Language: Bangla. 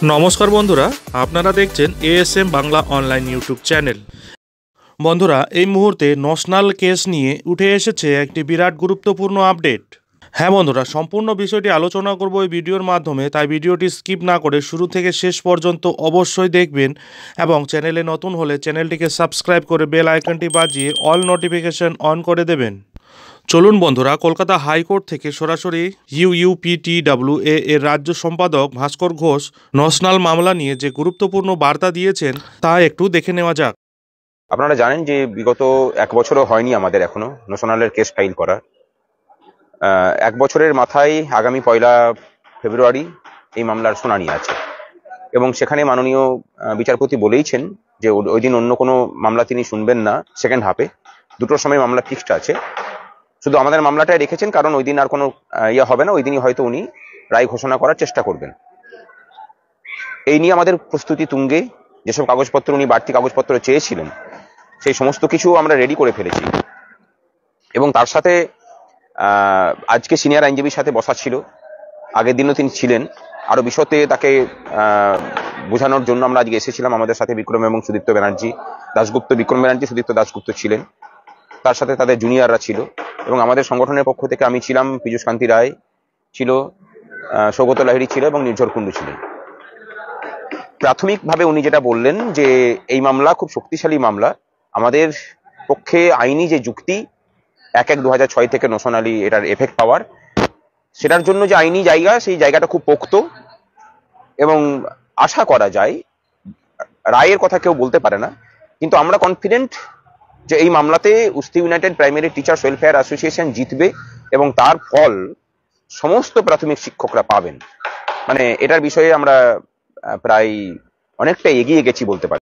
নমস্কার বন্ধুরা, আপনারা দেখছেন ASM Bangla online YouTube channel. বন্ধুরা, এই মুহূর্তে ন্যাশনাল কেস নিয়ে উঠে এসেছে একটি বিরাট গুরুত্বপূর্ণ আপডেট। হ্যাঁ বন্ধুরা, সম্পূর্ণ বিষয়টি আলোচনা করব এই ভিডিওর মাধ্যমে, তাই ভিডিওটি স্কিপ না করে শুরু থেকে শেষ পর্যন্ত অবশ্যই দেখবেন এবং চ্যানেলে নতুন হলে চ্যানেলটিকে সাবস্ক্রাইব করে বেল আইকনটি বাজিয়ে অল নোটিফিকেশন অন করে দেবেন। চলুন বন্ধুরা, কলকাতা হাইকোর্ট থেকে সরাসরি ইউইউপিটিডব্লিউএ এর রাজ্য সম্পাদক ভাস্কর ঘোষ ন্যাশনাল মামলা নিয়ে যে গুরুত্বপূর্ণ বার্তা দিয়েছেন তা একটু দেখে নেওয়া যাক। আপনারা জানেন যে বিগত 1 বছরও হয়নি আমাদের এখনো ন্যাশনালের কেস ফাইল করা। 1 বছরের মাথায় আগামী 1 ফেব্রুয়ারি এই মামলার শুনানি আছে এবং সেখানে মাননীয় বিচারপতি বলেইছেন যে ওই দিন অন্য কোনো মামলা তিনি শুনবেন না। সেকেন্ড হাফে 2টোর সময় মামলা ফিক্সড আছে, শুধু আমাদের মামলাটাই রেখেছেন কারণ ওই দিন আর কোনো হবে না। ওই দিনই হয়তো উনি রায় ঘোষণা করার চেষ্টা করবেন। এই নিয়ে আমাদের প্রস্তুতি তুঙ্গে। যেসব কাগজপত্র উনি বাড়তি কাগজপত্র চেয়েছিলেন সেই সমস্ত কিছু আমরা রেডি করে ফেলেছি এবং তার সাথে আজকে সিনিয়র আইনজীবীর সাথে বসা ছিল। আগের দিনও তিনি ছিলেন, আরো বিশদে তাকে বোঝানোর জন্য আমরা আজকে এসেছিলাম। আমাদের সাথে বিক্রম এবং সুদীপ্ত ব্যানার্জি দাশগুপ্ত, বিক্রম ব্যানার্জি সুদীপ্ত দাশগুপ্ত ছিলেন, তার সাথে তাদের জুনিয়ররা ছিল এবং আমাদের সংগঠনের পক্ষ থেকে আমি ছিলাম, পীযূষ কান্তি রায় ছিল, সৌগত লাহিড়ী ছিল এবং নির্ঝর কুণ্ডু ছিলেন। প্রাথমিকভাবে উনি যেটা বললেন যে এই মামলা খুব শক্তিশালী মামলা, আমাদের পক্ষে আইনি যে যুক্তি 1/1/2006 থেকে ন্যাশনালি এটার এফেক্ট পাওয়ার, সেটার জন্য যে আইনি জায়গা, সেই জায়গাটা খুব পোক্ত এবং আশা করা যায় রায়ের কথা কেউ বলতে পারে না, কিন্তু আমরা কনফিডেন্ট যে এই মামলাতে Usti united primary teachers welfare association জিতবে এবং তার ফল সমস্ত প্রাথমিক শিক্ষকরা পাবেন। মানে এটার বিষয়ে আমরা প্রায় অনেকটা এগিয়ে গেছি বলতে পারি।